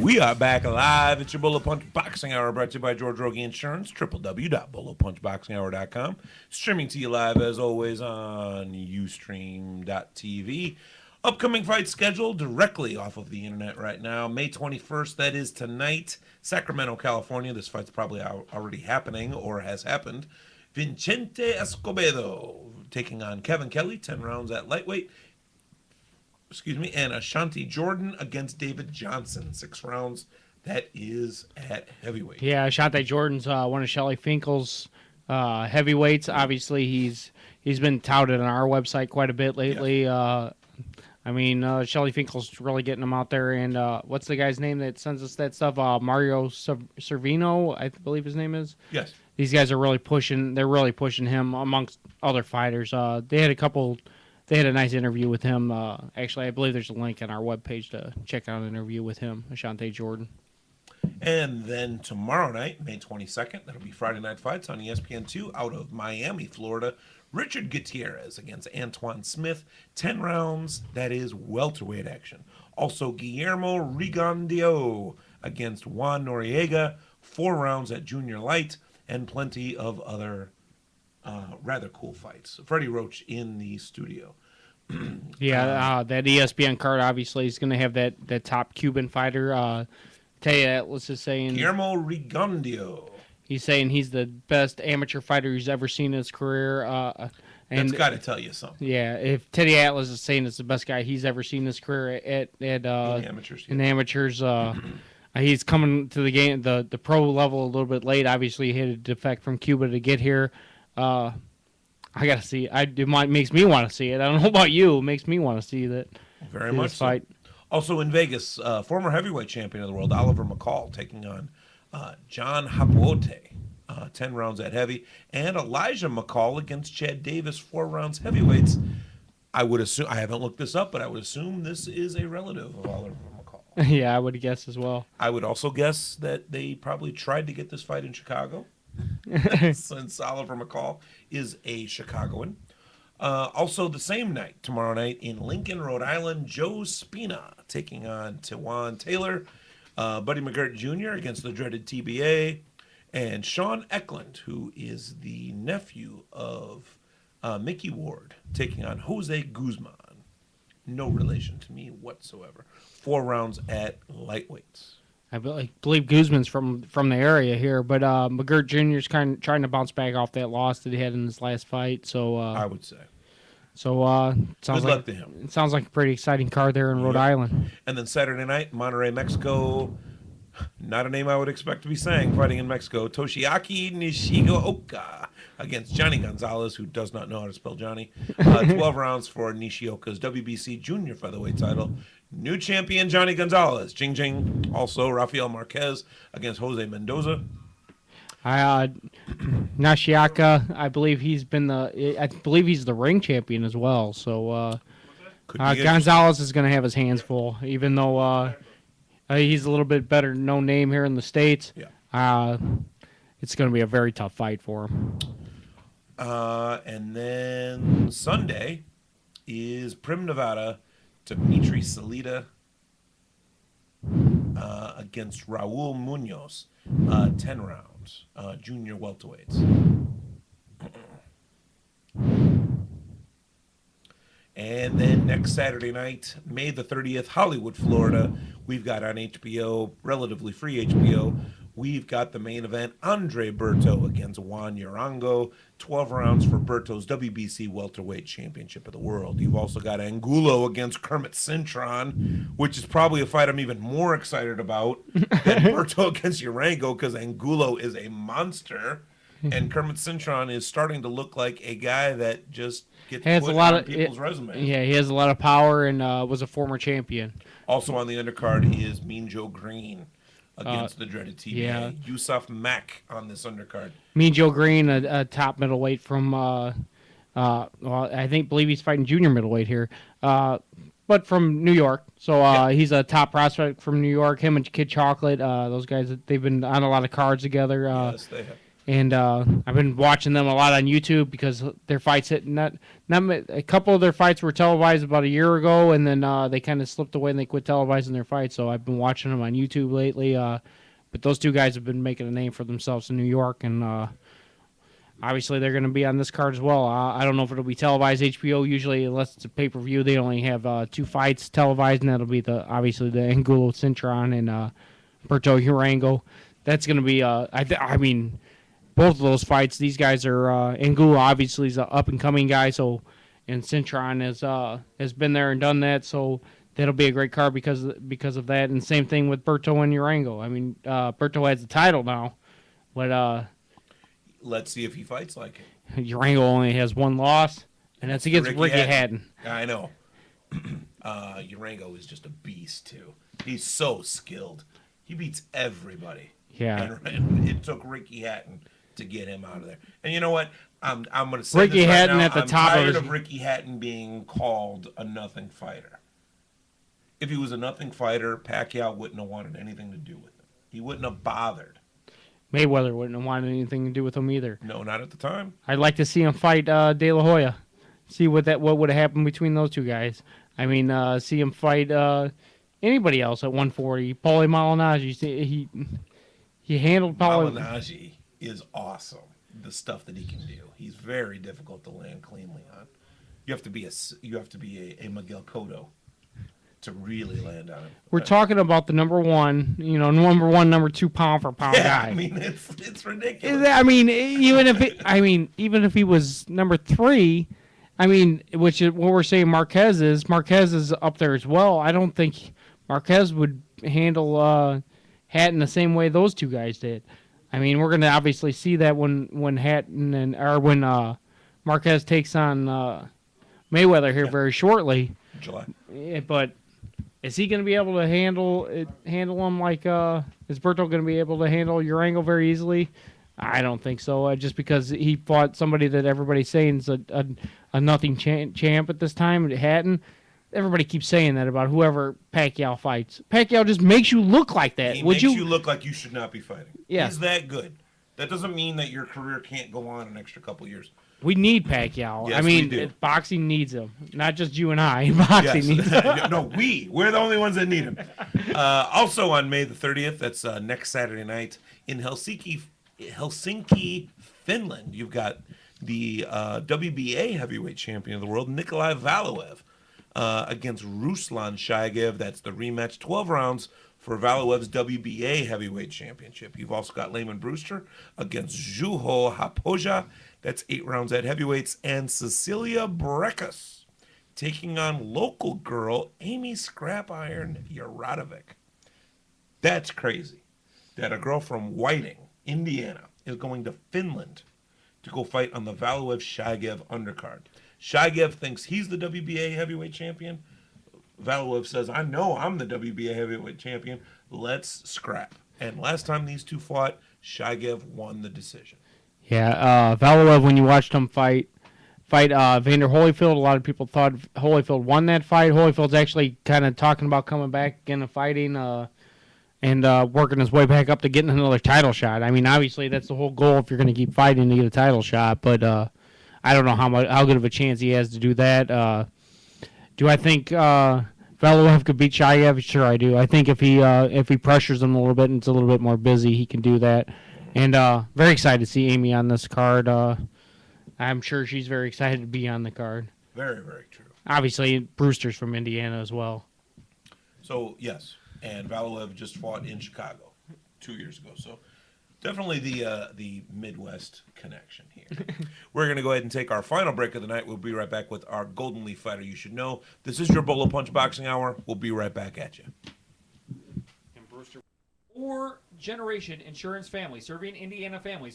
We are back live. It's your Bolo Punch Boxing Hour brought to you by George Rogie Insurance, www.bolopunchboxinghour.com. Streaming to you live, as always, on Ustream.tv. Upcoming fight schedule directly off of the internet right now. May 21st, that is tonight, Sacramento, California. This fight's probably already happening or has happened. Vicente Escobedo taking on Kevin Kelly, 10 rounds at lightweight. And Ashanti Jordan against David Johnson, 6 rounds. That is at heavyweight. Yeah, Ashanti Jordan's one of Shelly Finkel's heavyweights. Obviously, he's been touted on our website quite a bit lately. Yes. Shelly Finkel's really getting him out there. And what's the guy's name that sends us that stuff? Mario Servino, I believe his name is. Yes. These guys are really pushing. They're really pushing him amongst other fighters. They had a nice interview with him. Actually, I believe there's a link on our webpage to check out an interview with him, Ashanti Jordan. And then tomorrow night, May 22nd, that'll be Friday Night Fights on ESPN2 out of Miami, Florida. Richard Gutierrez against Antoine Smith, 10 rounds. That is welterweight action. Also, Guillermo Rigondiaux against Juan Noriega, 4 rounds at junior light, and plenty of other rather cool fights. Freddie Roach in the studio. That ESPN card obviously is going to have that top Cuban fighter. Tell you that, let's just saying Guillermo Rigondiaux. He's saying he's the best amateur fighter he's ever seen in his career. That's got to tell you something. Yeah, if Teddy Atlas is saying it's the best guy he's ever seen in his career in the amateurs, he's coming to the game, the pro level a little bit late. Obviously, he had a defect from Cuba to get here. I gotta see. It makes me want to see it. I don't know about you. It makes me want to see that. Very much fight. So. Also in Vegas, former heavyweight champion of the world Oliver McCall taking on John Hapote, 10 rounds at heavy, and Elijah McCall against Chad Davis, 4 rounds heavyweights. I would assume, I haven't looked this up, but I would assume this is a relative of Oliver McCall. Yeah, I would guess as well. I would also guess that they probably tried to get this fight in Chicago, since Oliver McCall is a Chicagoan. Also the same night, tomorrow night, in Lincoln, Rhode Island, Joe Spina taking on Tawan Taylor. Buddy McGirt Jr. against the dreaded TBA. And Sean Eklund, who is the nephew of Mickey Ward, taking on Jose Guzman. No relation to me whatsoever. 4 rounds at lightweights. I believe Guzman's from the area here, but McGirt Jr. is kind of trying to bounce back off that loss that he had in his last fight. So I would say. So good luck to him. It sounds like a pretty exciting card there in Rhode Island. And then Saturday night, Monterrey, Mexico. Not a name I would expect to be saying, fighting in Mexico. Toshiaki Nishioka against Johnny Gonzalez, who does not know how to spell Johnny. 12 rounds for Nishioka's WBC junior featherweight title. New champion Johnny Gonzalez. Ching ching. Also Rafael Marquez against Jose Mendoza. Nishioka, I believe he's the ring champion as well. So Gonzalez is going to have his hands full, even though he's a little bit better known name here in the States. Yeah. It's going to be a very tough fight for him. And then Sunday is Prim, Nevada. Dimitri Salita against Raul Munoz. 10 rounds. Junior welterweights. And then next Saturday night, May the 30th, Hollywood, Florida. We've got on HBO, relatively free HBO, we've got the main event, Andre Berto against Juan Urango. 12 rounds for Berto's WBC welterweight championship of the world. You've also got Angulo against Kermit Cintron, which is probably a fight I'm even more excited about than Berto against Urango, because Angulo is a monster. And Kermit Cintron is starting to look like a guy that just gets put on people's resumes. Yeah, he has a lot of power and was a former champion. Also on the undercard is Mean Joe Green against the dreaded TBA. Yeah. Yusuf Mack on this undercard. Mean Joe Green, a top middleweight from, believe he's fighting junior middleweight here, but from New York. So he's a top prospect from New York. Him and Kid Chocolate, those guys, they've been on a lot of cards together. Yes, they have. and I've been watching them a lot on YouTube because their fights not a couple of their fights were televised about a year ago, and then they kind of slipped away and they quit televising their fights. So I've been watching them on YouTube lately. But those two guys have been making a name for themselves in New York, and obviously they're going to be on this card as well. I don't know if it'll be televised. HBO usually, unless it's a pay-per-view, they only have 2 fights televised, and that'll be obviously the Angulo Cintron and Berto Hurango. That's going to be I mean, both of those fights, these guys are Angulo obviously is an up-and-coming guy, so and Cintron has been there and done that, so that'll be a great card because of that. And same thing with Berto and Urango. I mean, Berto has the title now, but let's see if he fights like it. Urango only has 1 loss, and that's against Ricky Hatton. I know. Urango is just a beast too. He's so skilled. He beats everybody. Yeah. And it took Ricky Hatton to get him out of there. And you know what? I'm going to say Ricky this right Hatton now. at the I'm top tired of Ricky Hatton being called a nothing fighter. If he was a nothing fighter, Pacquiao wouldn't have wanted anything to do with him. He wouldn't have bothered. Mayweather wouldn't have wanted anything to do with him either. No, not at the time. I'd like to see him fight De La Hoya. See what would have happened between those two guys. I mean, see him fight anybody else at 140. Paulie Malignaggi. He handled Paulie. Malignaggi is awesome. The stuff that he can do. He's very difficult to land cleanly on. You have to be a Miguel Cotto to really land on him. We're talking about the number 1, number 2 pound for pound guy. I mean, it's ridiculous. I mean, even if he was number 3, I mean, which is what we're saying Marquez is up there as well. I don't think Marquez would handle Hatton the same way those two guys did. I mean, we're going to obviously see that when Hatton when Marquez takes on Mayweather here very shortly. July. But is he going to be able to handle him like is Berto going to be able to handle Urango very easily? I don't think so. Just because he fought somebody that everybody's saying is a nothing champ at this time, Hatton. Everybody keeps saying that about whoever Pacquiao fights. Pacquiao just makes you look like that. He makes you look like you should not be fighting. Yeah. He's that good. That doesn't mean that your career can't go on an extra couple years. We need Pacquiao. Yes, I mean, we do. Boxing needs him. Not just you and I. Boxing needs him. No, we're the only ones that need him. Also on May the 30th, that's next Saturday night, in Helsinki, Finland, you've got the WBA heavyweight champion of the world, Nikolai Valuev, against Ruslan Shayev. That's the rematch, 12 rounds for Valuev's WBA heavyweight championship. You've also got Layman Brewster against Juho Hapoja. That's 8 rounds at heavyweights. And Cecilia Brækhus taking on local girl Amy Scrap Iron Jaradovic. That's crazy that a girl from Whiting, Indiana, is going to Finland to go fight on the Valuev-Shayev undercard. Shayev thinks he's the WBA heavyweight champion. Valuev says, I know I'm the WBA heavyweight champion. Let's scrap. And last time these two fought, Shayev won the decision. Yeah, Valuev, when you watched him fight Vander Holyfield, a lot of people thought Holyfield won that fight. Holyfield's actually kind of talking about coming back again and fighting and working his way back up to getting another title shot. I mean, obviously, that's the whole goal if you're going to keep fighting to get a title shot. But I don't know how good of a chance he has to do that. Do I think Valuev could beat Shayev? Sure, I do. I think if he pressures him a little bit and it's a little bit more busy, he can do that. And very excited to see Amy on this card. I'm sure she's very excited to be on the card. Very, very true. Obviously, Brewster's from Indiana as well. So, yes. And Valuev just fought in Chicago 2 years ago. So, definitely the Midwest connection here. We're going to go ahead and take our final break of the night. We'll be right back with our Golden Leaf fighter you should know. This is your Bolo Punch Boxing Hour. We'll be right back at you. Or Generation Insurance Family, serving Indiana families